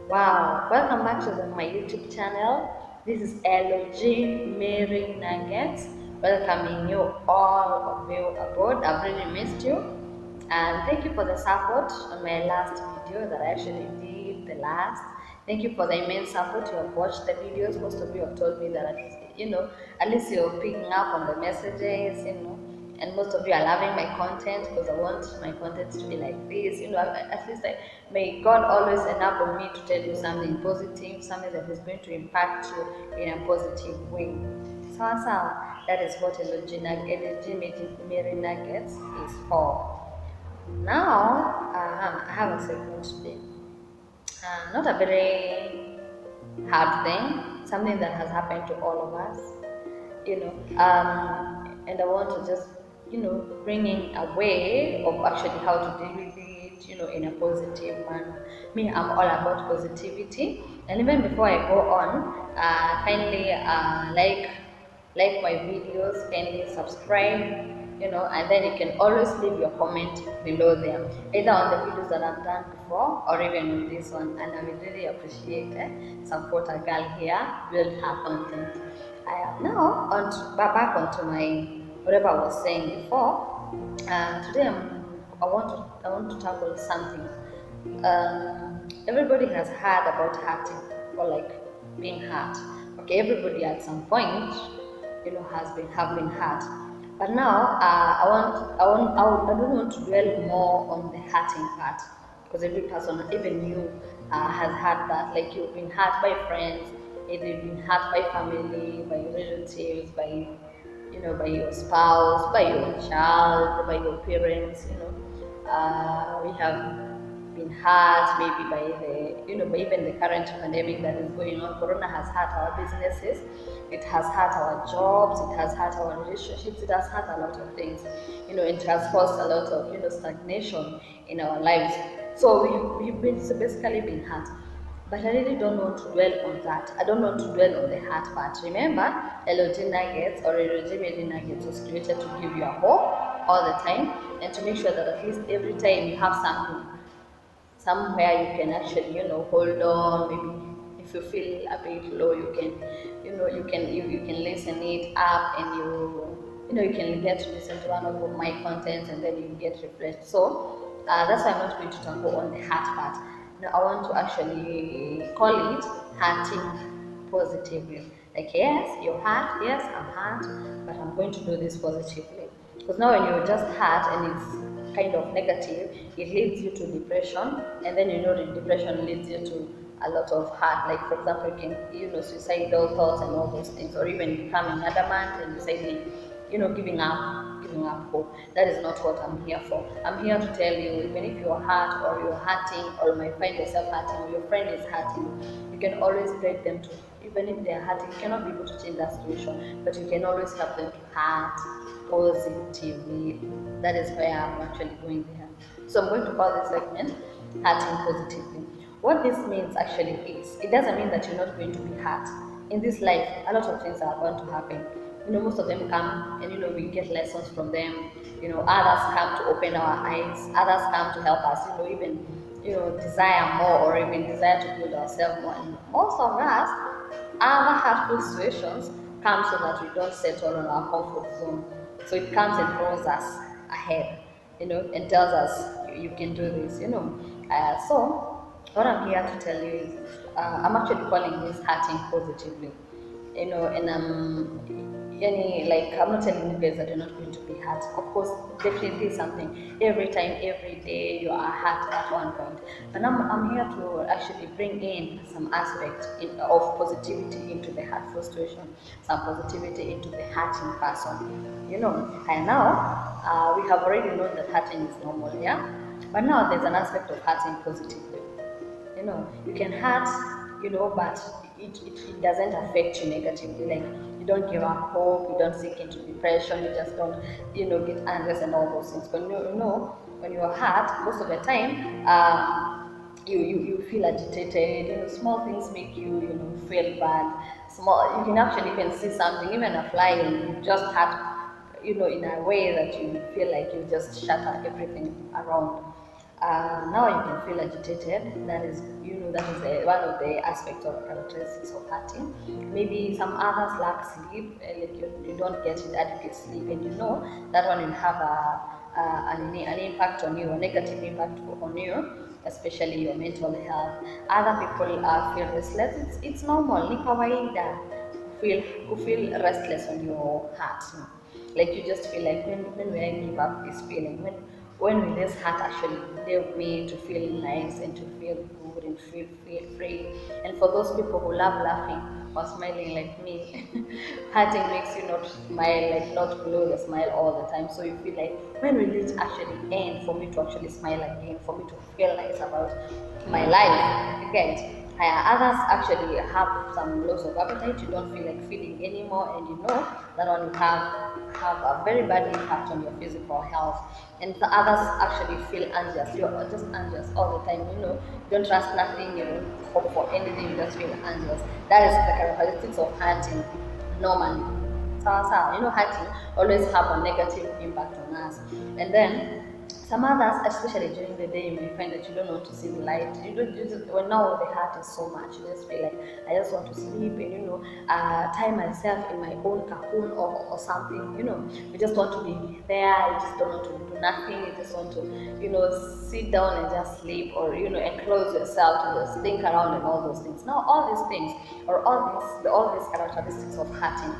Wow, welcome back to my YouTube channel. This is LOG Mary Nuggets, welcoming you all of you aboard. I've really missed you, and thank you for the support on my last video that I actually did the last. Thank you for the immense support. You have watched the videos. Most of you have told me that at least you're picking up on the messages, and most of you are loving my content because I want my content to be like this. At least may God always enable me to tell you something positive, something that is going to impact you in a positive way. So that is what Energy Mary Nuggets is for. Now, I have a segment today. Not a very hard thing, something that has happened to all of us, and I want to just, bringing a way of actually how to deal with it, in a positive manner. Me, I'm all about positivity, and even before I go on, kindly like my videos, kindly subscribe, and then you can always leave your comment below there, either on the videos that I've done before or even on this one, and I would really appreciate it. Support a girl here, build her content. I am now back onto my whatever I was saying before. Today I want to tackle something. Everybody has heard about hurting or like being hurt. Okay, everybody at some point, have been hurt. But now, I don't want to dwell more on the hurting part, because every person, even you, has had that. Like, you've been hurt by friends, either you've been hurt by family, by relatives, by your spouse, by your child, by your parents. We have been hurt maybe by by even the current pandemic that is going on. Corona has hurt our businesses, it has hurt our jobs, it has hurt our relationships, it has hurt a lot of things. It has caused a lot of stagnation in our lives. So we've basically been hurt. But I really don't want to dwell on that. I don't want to dwell on the hard part. Remember, LOG Nuggets or LOG Made Nuggets was created to give you a hope all the time, and to make sure that at least every time you have somewhere you can actually hold on. Maybe if you feel a bit low, you can you can listen it up, and you can get to listen to one of my contents, and then you get refreshed. So that's why I'm not going to tackle on the hard part. Now I want to actually call it hurting positively. Like, yes, you're hurt, yes, I'm hurt, but I'm going to do this positively. Because now when you're just hurt and it's kind of negative, it leads you to depression, and then the depression leads you to a lot of hurt. Like, for example, you can suicidal thoughts and all those things, or even becoming adamant and deciding, giving up hope. That is not what I'm here for. I'm here to tell you, even if you're hurt or you're hurting, or you might find yourself hurting, or your friend is hurting, you can always guide them to, even if they're hurting, you cannot be able to change that situation, but you can always help them to hurt positively. That is where I'm actually going there. So I'm going to call this segment hurting positively. What this means actually is, it doesn't mean that you're not going to be hurt. In this life, a lot of things are going to happen. Most of them come, and we get lessons from them. Others come to open our eyes, others come to help us, even desire more, or even desire to build ourselves more. And most of us, other hurtful situations come so that we don't settle on our comfort zone. So it comes and throws us ahead, and tells us you can do this. So what I'm here to tell you is, I'm actually calling this hurting positively. And I'm not telling you guys that you're not going to be hurt. Of course, definitely something. Every time, every day, you are hurt at one point. But I'm here to actually bring in some aspect of positivity into the hurtful situation, some positivity into the hurting person. And now we have already known that hurting is normal, yeah. But now there's an aspect of hurting positively. You can hurt, but it doesn't affect you negatively. Like, you don't give up hope, you don't sink into depression, you just don't, get anxious and all those things. But when you are hurt, most of the time, you feel agitated. Small things make you feel bad. You can actually even see something, even a fly, and you just hurt, in a way that you feel like you just shatter everything around. Now you can feel agitated. That is, that is one of the aspects or characteristics of hurting. Maybe some others lack sleep, like you don't get adequate sleep, and that one will have an impact on you, a negative impact on you, especially your mental health. Other people feel restless. It's normal, ni kawaida who feel restless on your heart. Like you just feel like when will I give up this feeling? When will this heart actually leave me to feel nice and to feel good and feel free? And for those people who love laughing or smiling like me, hurting makes you not smile, like not blow the smile all the time. So you feel like when will it actually end for me to actually smile again, for me to feel nice about my life again? Others actually have some loss of appetite. You don't feel like feeding anymore, and that one will have a very bad impact on your physical health. And the others actually feel anxious. You're just anxious all the time. You don't trust nothing. You don't hope for anything. You just feel anxious. That is the characteristics of hunting normally. So, hunting always have a negative impact on us. And then some others, especially during the day, you may find that you don't want to see the light. You don't use it when now the heart is so much. You just feel like I just want to sleep and tie myself in my own cocoon or something. You just want to be there. You just don't want to do nothing. You just want to sit down and just sleep, or enclose yourself to just think around and all those things. Now all these things or all these characteristics of hurting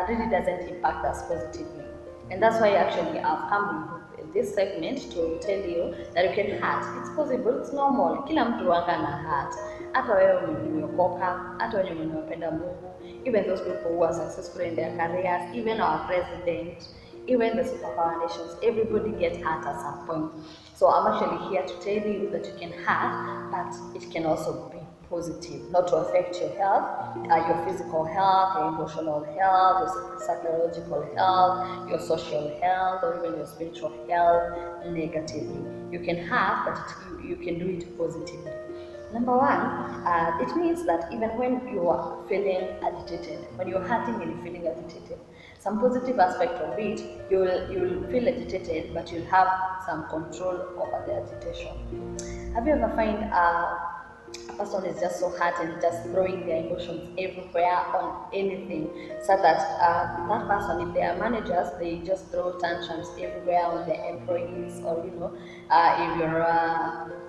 really doesn't impact us positively. And that's why actually I've come with this segment to tell you that you can hurt. It's possible, it's normal. Kila mtu wanga na hurt. Hata wewe umeokoka, hata wewe unapenda Mungu. Even those people who are successful in their careers, even our president, even the superpower nations, everybody gets hurt at some point. So I'm actually here to tell you that you can hurt, but it can also be positive, not to affect your health, your physical health, your emotional health, your psychological health, your social health, or even your spiritual health negatively. You can have, but you can do it positively. Number one, it means that even when you are feeling agitated, when you're hurting and you're feeling agitated, some positive aspect of it, you'll feel agitated, but you'll have some control over the agitation. Have you ever find a person is just so hurt and just throwing their emotions everywhere on anything, so that that person, if they are managers, they just throw tantrums everywhere on their employees, or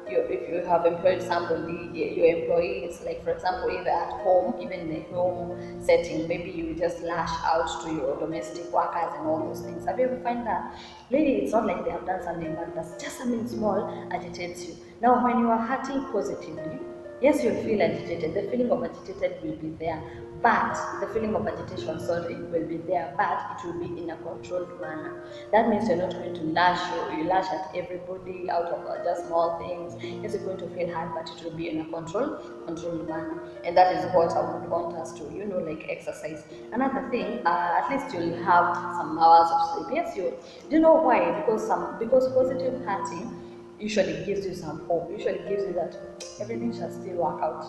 if you have employed somebody, your employees, like for example, either at home, even in the home setting, maybe you just lash out to your domestic workers and all those things. Have you ever find that? Really, it's not like they have done something bad, that's just something small agitates you. Now, when you are hurting positively, yes, you'll feel agitated. The feeling of agitated will be there, but the feeling of agitation, will be there, but it will be in a controlled manner. That means you're not going to you lash at everybody out of just small things. Yes, you're going to feel hard, but it will be in a controlled manner. And that is what I would want us to, like exercise. Another thing, at least you'll have some hours of sleep. Yes, do you know why? Because positive hurting usually gives you some hope, usually gives you that everything shall still work out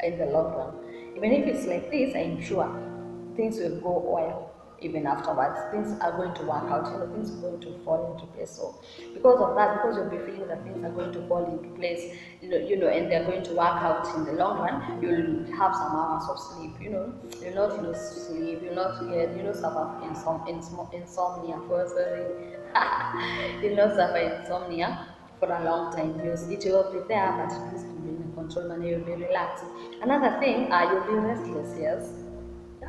in the long run. Even if it's like this, I'm sure things will go well even afterwards. Things are going to work out, things are going to fall into place. So because of that, because you'll be feeling that things are going to fall into place, and they're going to work out in the long run, you'll have some hours of sleep, you'll not lose sleep, you'll not get, suffer insomnia you'll not suffer insomnia for a long time. It will be there, but at least you'll be in control and you'll be relaxed. Another thing, you'll be restless, yes.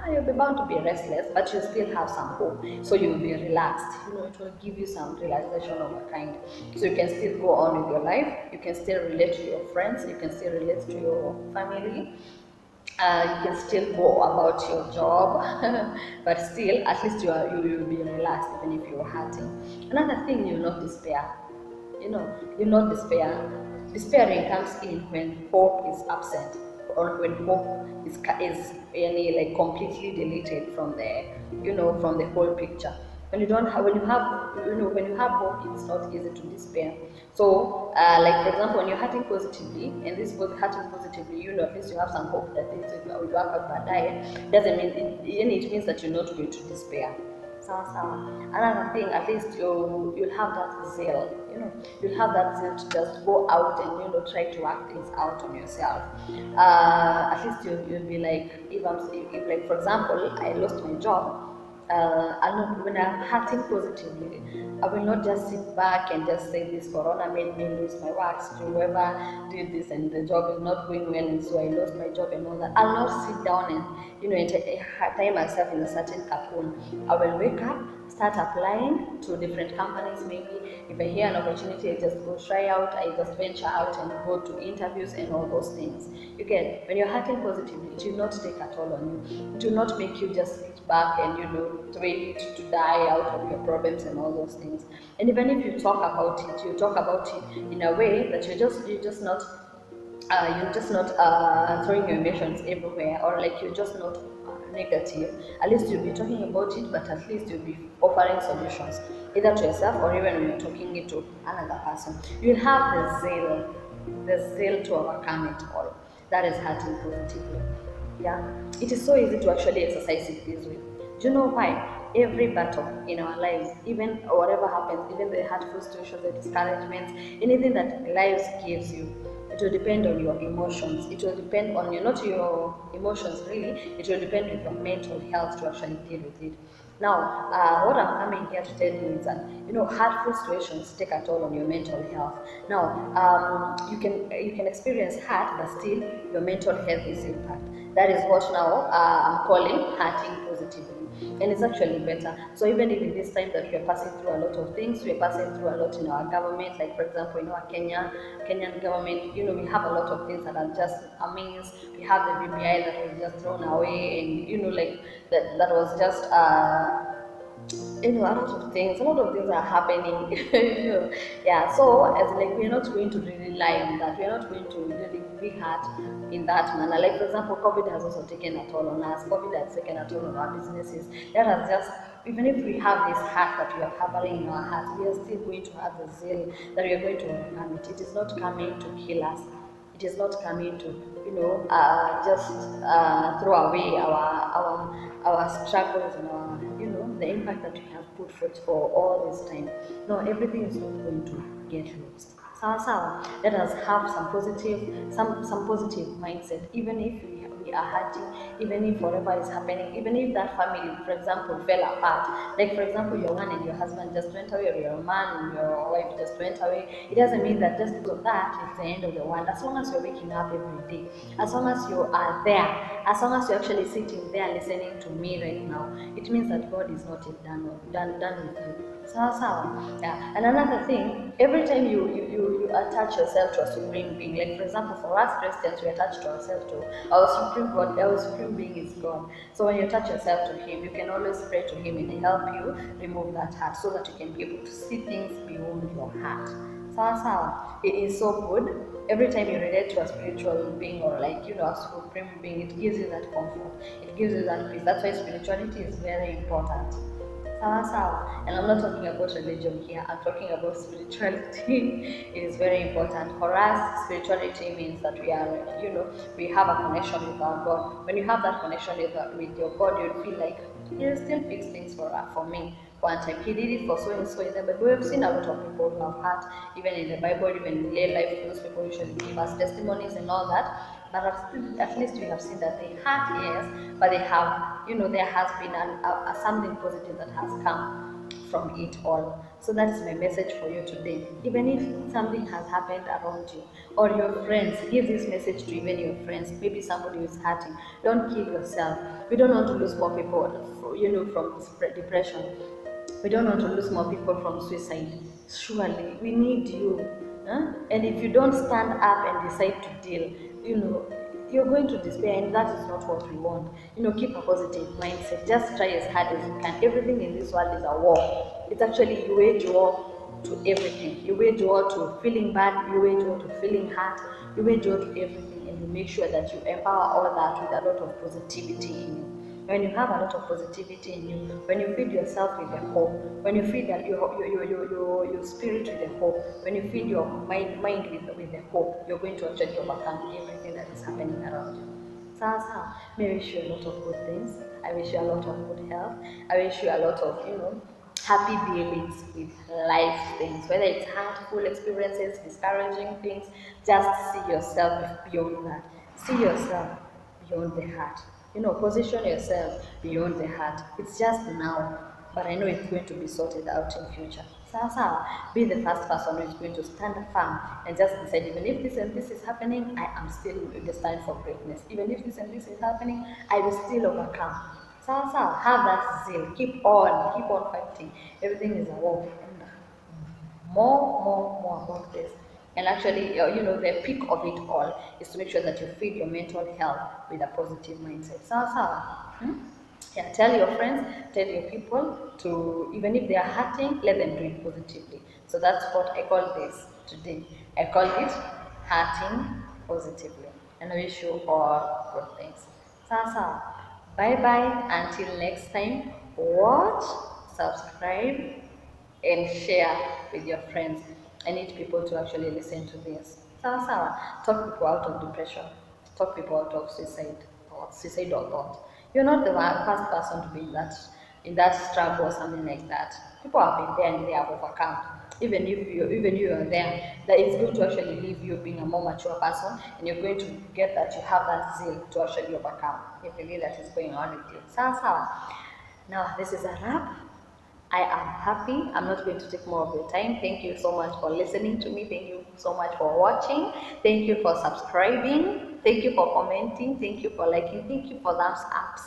You'll be bound to be restless, but you still have some hope. So you'll be relaxed. It will give you some relaxation of a kind. So you can still go on with your life. You can still relate to your friends. You can still relate to your family. You can still go about your job, but still, at least you will be relaxed even if you're hurting. Another thing, you'll not despair. You'll not despair. Despairing comes in when hope is absent, or when hope is completely deleted from the whole picture. When you have hope, it's not easy to despair. So, like for example, when you're hurting positively, and this was hurting positively, at least you have some hope that things will work out. But doesn't mean it means that you're not going to despair. Another thing, at least you'll have that zeal, you'll have that zeal to just go out and try to work things out on yourself. At least you'll be like, if like for example I lost my job, I'll not, when I'm acting positively, I will not just sit back and just say this corona made me lose my work. So whoever did this and the job is not going well, and so I lost my job and all that. I'll not sit down and tie myself in a certain cocoon. I will wake up, start applying to different companies. Maybe if I hear an opportunity, I just go try out. I just venture out and go to interviews and all those things. You get, when you're acting positively, it will not take a toll on you. It will not make you just sit back and ready to die out of your problems and all those things. And even if you talk about it, you talk about it in a way that you're just not throwing your emotions everywhere, or like you're just not negative. At least you'll be talking about it, but at least you'll be offering solutions, either to yourself or even when you're talking it to another person. You'll have the zeal to overcome it all. That is acting positively. Yeah, it is so easy to actually exercise it this way. Do you know why? Every battle in our lives, even whatever happens, even the hurtful situations, the discouragements, anything that life gives you, it will depend on your emotions. It will depend on not your emotions really. It will depend on your mental health to actually deal with it. Now, what I'm coming here to tell you is that hurtful situations take a toll on your mental health. Now, you can experience hurt, but still your mental health is impacted. That is what now I'm calling hurting positively. And it's actually better. So even if in this time that we are passing through a lot of things, we are passing through a lot in our government, like for example, our Kenyan government, we have a lot of things that are just a means. We have the BBI that was just thrown away, and like that was just a lot of things are happening. Yeah, so as like we're not going to really rely on that, we're not going to really be hurt in that manner. Like for example, COVID has also taken a toll on us. COVID has taken a toll on our businesses. That has just, even if we have this heart that we are harboring in our heart, we are still going to have the zeal that we are going to overcome it. It is not coming to kill us. It is not coming to just throw away our struggles and our the impact that we have put forth for all this time. No, everything is not going to get lost. Let us have some positive mindset, even if we are hurting, even if whatever is happening, even if that family, for example, fell apart. Like for example, your one and your husband just went away, or your man and your wife just went away. It doesn't mean that just because of that it's the end of the world. As long as you're waking up every day, as long as you are there, as long as you're actually sitting there listening to me right now, it means that God is not yet done with you. Yeah. And another thing, every time you attach yourself to a supreme being, like for example, for us Christians, we attach to ourselves to our supreme God. Our supreme being is God. So when you attach yourself to Him, you can always pray to Him and help you remove that heart, so that you can be able to see things beyond your heart. It is so good. Every time you relate to a spiritual being, or like a supreme being, it gives you that comfort. It gives you that peace. That's why spirituality is very important. And I'm not talking about religion here, I'm talking about spirituality. It is very important. For us, spirituality means that we are, we have a connection with our God. When you have that connection with your God, you feel like He'll still fix things for me. One time He did it for so and so in the Bible. We have seen a lot of people who have hurt, even in the Bible, even in real life. Those people usually give us testimonies and all that. But at least we have seen that they hurt, yes, but they have, there has been something positive that has come from it all. So that is my message for you today. Even if something has happened around you, or your friends, give this message to even your friends. Maybe somebody who is hurting. Don't kill yourself. We don't want to lose more people, from depression. We don't want to lose more people from suicide. Surely, we need you. And if you don't stand up and decide to deal, you're going to despair, and that is not what we want. Keep a positive mindset. Just try as hard as you can. Everything in this world is a war. It's actually, you wage war to everything. You wage war to feeling bad, you wage war to feeling hurt, you wage war to everything, and you make sure that you empower all that with a lot of positivity in you. When you have a lot of positivity in you, when you feed yourself with the hope, when you feed your spirit with the hope, when you feed your mind with the hope, you're going to actually overcome everything that is happening around you. Sasa, may I wish you a lot of good things. I wish you a lot of good health. I wish you a lot of, happy dealings with life things, whether it's hurtful experiences, discouraging things. Just see yourself beyond that. See yourself beyond the heart. Position yourself beyond the heart. It's just now, but I know it's going to be sorted out in future. Sasa, be the first person who is going to stand firm and just decide, even if this and this is happening, I am still destined for greatness. Even if this and this is happening, I will still overcome. Sasa, have that zeal. Keep on fighting. Everything is a war. And more about this. And actually, the peak of it all is to make sure that you feed your mental health with a positive mindset. Sasa, yeah, tell your friends, tell your people to, even if they are hurting, let them do it positively. So that's what I call this today. I call it hurting positively. And I wish you all good things. Sasa, bye bye. Until next time, watch, subscribe, and share with your friends. I need people to actually listen to this. Sawa sawa. Talk people out of depression. Talk people out of suicidal thought. You're not the first person to be in that struggle or something like that. People have been there and they have overcome. Even if you are there, that is going to actually leave you being a more mature person, and you're going to get that you have that zeal to actually overcome. If really that is going on with you. Sawa sawa. Now this is a wrap. I am happy. I'm not going to take more of your time. Thank you so much for listening to me. Thank you so much for watching. Thank you for subscribing. Thank you for commenting. Thank you for liking. Thank you for thumbs ups.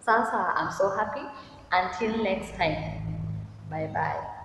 Sasa, I'm so happy. Until next time. Bye bye.